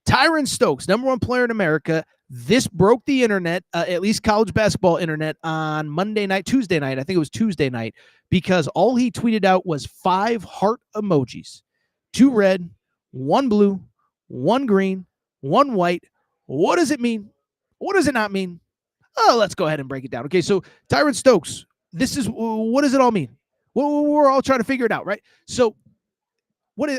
Tyran Stokes, number one player in America. This broke the internet, at least college basketball internet, on Tuesday night. I think it was Tuesday night, because all he tweeted out was 5 heart emojis, 2 red, 1 blue, 1 green, 1 white. What does it mean? What does it not mean? Oh, let's go ahead and break it down. Okay, so Tyran Stokes, what does it all mean? Well, we're all trying to figure it out, right? So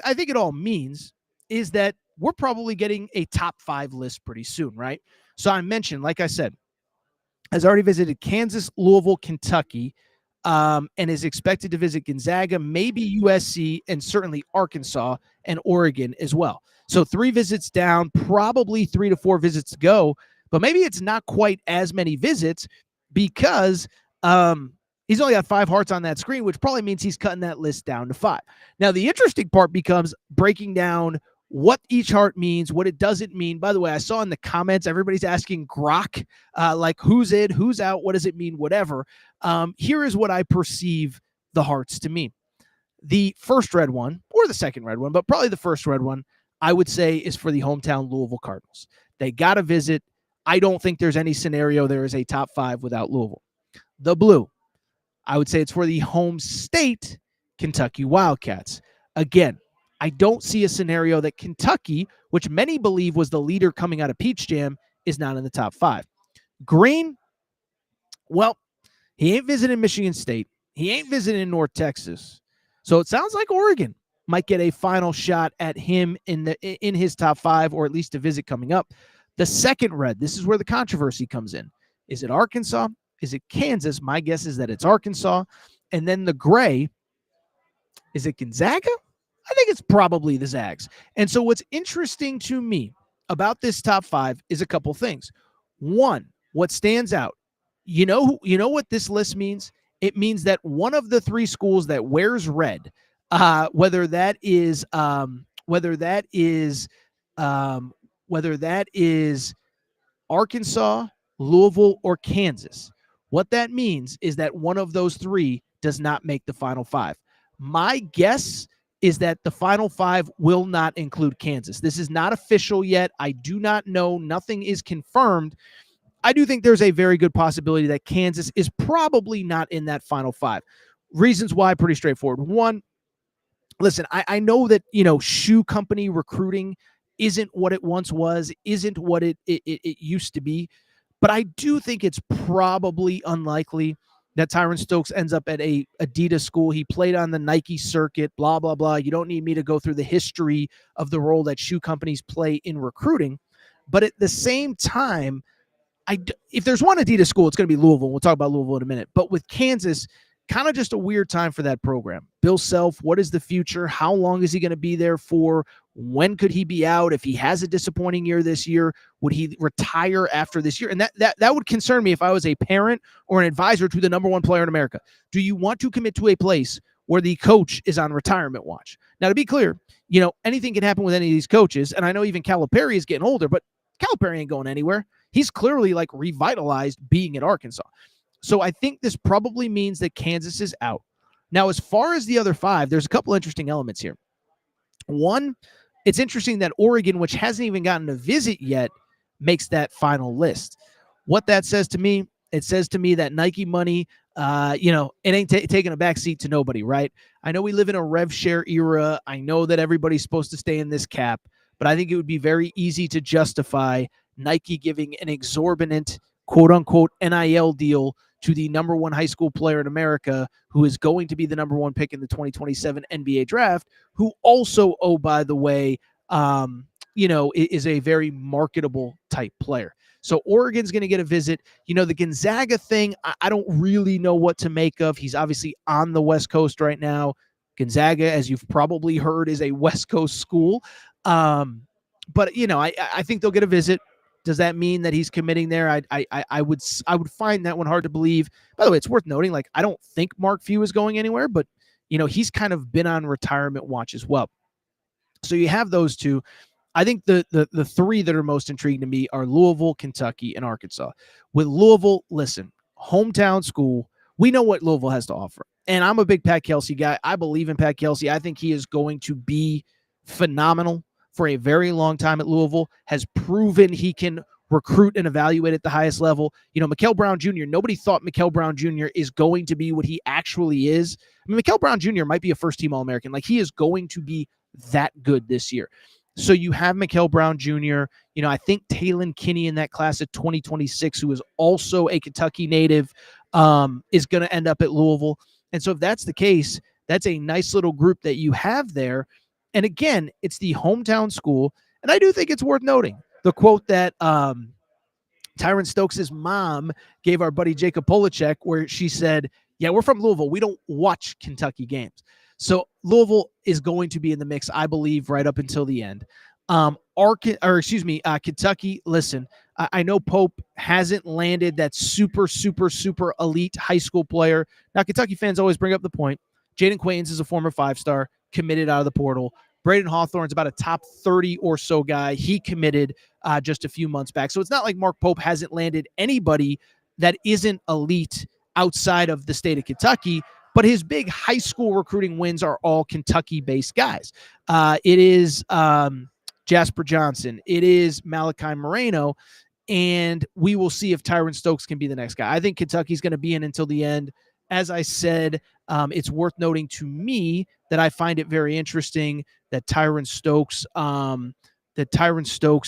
I think it all means is that we're probably getting a top 5 list pretty soon, right? So I mentioned, like I said, has already visited Kansas, Louisville, Kentucky, and is expected to visit Gonzaga, maybe USC, and certainly Arkansas and Oregon as well. So 3 visits down, probably 3 to 4 visits to go, but maybe it's not quite as many visits because he's only got 5 hearts on that screen, which probably means he's cutting that list down to 5. Now, the interesting part becomes breaking down what each heart means, what it doesn't mean. By the way, I saw in the comments, everybody's asking Grok, like who's in, who's out, what does it mean, whatever. Here is what I perceive the hearts to mean. The first red one, or the second red one, but probably the first red one, I would say is for the hometown Louisville Cardinals. They got to visit. I don't think there's any scenario there is a top 5 without Louisville. The blue, I would say it's for the home state Kentucky Wildcats. Again, I don't see a scenario that Kentucky, which many believe was the leader coming out of Peach Jam, is not in the top 5. Green, well, he ain't visiting Michigan State. He ain't visiting North Texas. So it sounds like Oregon might get a final shot at him in his top 5, or at least a visit coming up. The second red, this is where the controversy comes in. Is it Arkansas? Is it Kansas? My guess is that it's Arkansas. And then the gray, is it Gonzaga? I think it's probably the Zags. And so what's interesting to me about this top 5 is a couple things. One, what stands out. You know what this list means? It means that one of the 3 schools that wears red, whether that is Arkansas, Louisville, or Kansas. What that means is that one of those 3 does not make the final 5. My guess is that the final 5 will not include Kansas. This is not official yet. I do not know. Nothing is confirmed. I do think there's a very good possibility that Kansas is probably not in that final 5. Reasons why, pretty straightforward. One, listen, I know that, shoe company recruiting isn't what it once was, isn't what it used to be, but I do think it's probably unlikely that Tyran Stokes ends up at a Adidas school. He played on the Nike circuit, blah, blah, blah. You don't need me to go through the history of the role that shoe companies play in recruiting. But at the same time, if there's one Adidas school, it's going to be Louisville. We'll talk about Louisville in a minute. But with Kansas, kind of just a weird time for that program. Bill Self, what is the future? How long is he going to be there for? When could he be out? If he has a disappointing year this year, would he retire after this year? And that would concern me if I was a parent or an advisor to the number 1 player in America. Do you want to commit to a place where the coach is on retirement watch? Now, to be clear, anything can happen with any of these coaches. And I know even Calipari is getting older, but Calipari ain't going anywhere. He's clearly revitalized being at Arkansas. So I think this probably means that Kansas is out. Now, as far as the other 5, there's a couple interesting elements here. One, it's interesting that Oregon, which hasn't even gotten a visit yet, makes that final list. What that says to me, it says to me that Nike money, it ain't taking a backseat to nobody, right? I know we live in a rev share era. I know that everybody's supposed to stay in this cap, but I think it would be very easy to justify Nike giving an exorbitant, quote-unquote, NIL deal to the number 1 high school player in America who is going to be the number 1 pick in the 2027 NBA draft, who also, oh, by the way, is a very marketable type player. So Oregon's going to get a visit. The Gonzaga thing, I don't really know what to make of. He's obviously on the West Coast right now. Gonzaga, as you've probably heard, is a West Coast school. But, I think they'll get a visit. Does that mean that he's committing there? I would find that one hard to believe. By the way, it's worth noting, I don't think Mark Few is going anywhere, but he's kind of been on retirement watch as well. So you have those 2. I think the 3 that are most intriguing to me are Louisville, Kentucky, and Arkansas. With Louisville, listen, hometown school, we know what Louisville has to offer. And I'm a big Pat Kelsey guy. I believe in Pat Kelsey. I think he is going to be phenomenal for a very long time at Louisville, has proven he can recruit and evaluate at the highest level. Mikal Brown Jr., nobody thought Mikal Brown Jr. is going to be what he actually is. I mean, Mikal Brown Jr. might be a first-team All-American. He is going to be that good this year. So you have Mikal Brown Jr., I think Talon Kinney in that class of 2026, who is also a Kentucky native, is going to end up at Louisville. And so if that's the case, that's a nice little group that you have there. And again, it's the hometown school. And I do think it's worth noting the quote that Tyran Stokes' mom gave our buddy Jacob Polachek, where she said, yeah, we're from Louisville. We don't watch Kentucky games. So Louisville is going to be in the mix, I believe, right up until the end. Kentucky, listen, I know Pope hasn't landed that super, super, super elite high school player. Now, Kentucky fans always bring up the point. Jaden Quains is a former 5-star, committed out of the portal. Braden Hawthorne's about a top 30 or so guy. He committed just a few months back. So it's not like Mark Pope hasn't landed anybody that isn't elite outside of the state of Kentucky, but his big high school recruiting wins are all Kentucky-based guys. It is Jasper Johnson. It is Malachi Moreno. And we will see if Tyran Stokes can be the next guy. I think Kentucky's going to be in until the end. As I said, it's worth noting to me that I find it very interesting that Tyran Stokes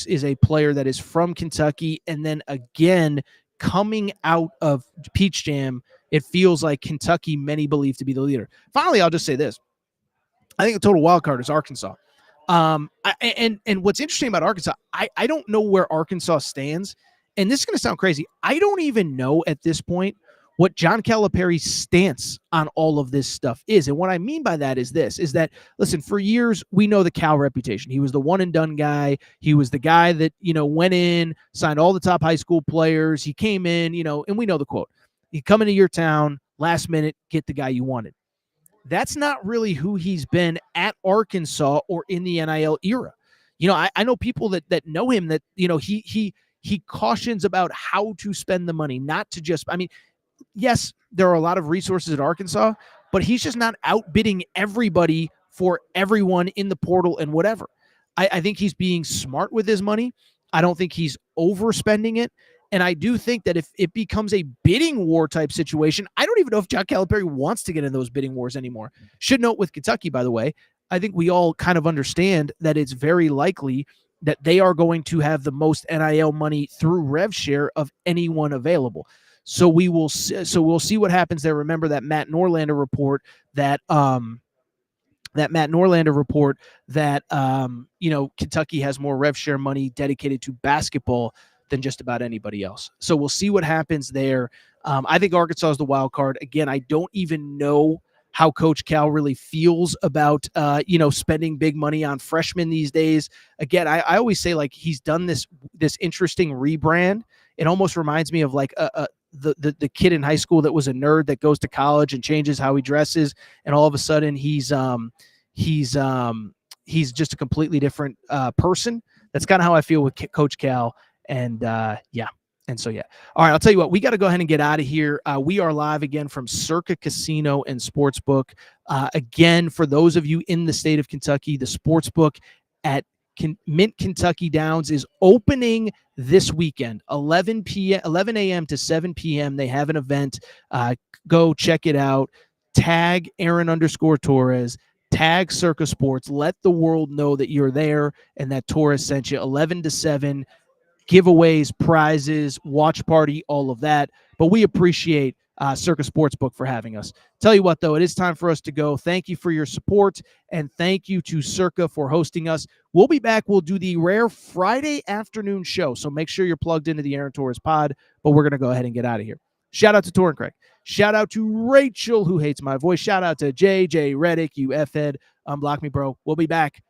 is a player that is from Kentucky. And then again, coming out of Peach Jam, it feels like Kentucky, many believe to be the leader. Finally, I'll just say this. I think the total wild card is Arkansas. And what's interesting about Arkansas, I don't know where Arkansas stands, and this is going to sound crazy. I don't even know at this point what John Calipari's stance on all of this stuff is. And what I mean by that is this, is that, listen, for years, we know the Cal reputation. He was the one and done guy. He was the guy that, went in, signed all the top high school players. He came in, and we know the quote. You come into your town, last minute, get the guy you wanted. That's not really who he's been at Arkansas or in the NIL era. I know people that know him that, he cautions about how to spend the money, not to just, yes, there are a lot of resources at Arkansas, but he's just not outbidding everybody for everyone in the portal and whatever. I think he's being smart with his money. I don't think he's overspending it. And I do think that if it becomes a bidding war type situation, I don't even know if John Calipari wants to get in those bidding wars anymore. Should note with Kentucky, by the way, I think we all kind of understand that it's very likely that they are going to have the most NIL money through rev share of anyone available. So we'll see what happens there. Remember that Matt Norlander report that Kentucky has more rev share money dedicated to basketball than just about anybody else. So we'll see what happens there. I think Arkansas is the wild card. Again, I don't even know how Coach Cal really feels about, spending big money on freshmen these days. Again, I always say, like, he's done this interesting rebrand. It almost reminds me of like the kid in high school that was a nerd that goes to college and changes how he dresses, and all of a sudden he's just a completely different person. That's kind of how I feel with Coach Cal. And All right, I'll tell you what, we got to go ahead and get out of here. We are live again from Circa Casino and Sportsbook. Again, for those of you in the state of Kentucky, the Sportsbook at Mint Kentucky Downs is opening this weekend, 11 a.m. to 7 p.m. They have an event. Go check it out. Tag Aaron_Torres. Tag Circa Sports. Let the world know that you're there and that Torres sent you. 11 to 7. Giveaways, prizes, watch party, all of that. But we appreciate Circa Sportsbook for having us. Tell you what, though, it is time for us to go. Thank you for your support, and thank you to Circa for hosting us. We'll be back. We'll do the rare Friday afternoon show, so make sure you're plugged into the Aaron Torres pod, but we're going to go ahead and get out of here. Shout out to Tor and Craig. Shout out to Rachel, who hates my voice. Shout out to JJ Reddick, you F-head. Unblock me, bro. We'll be back.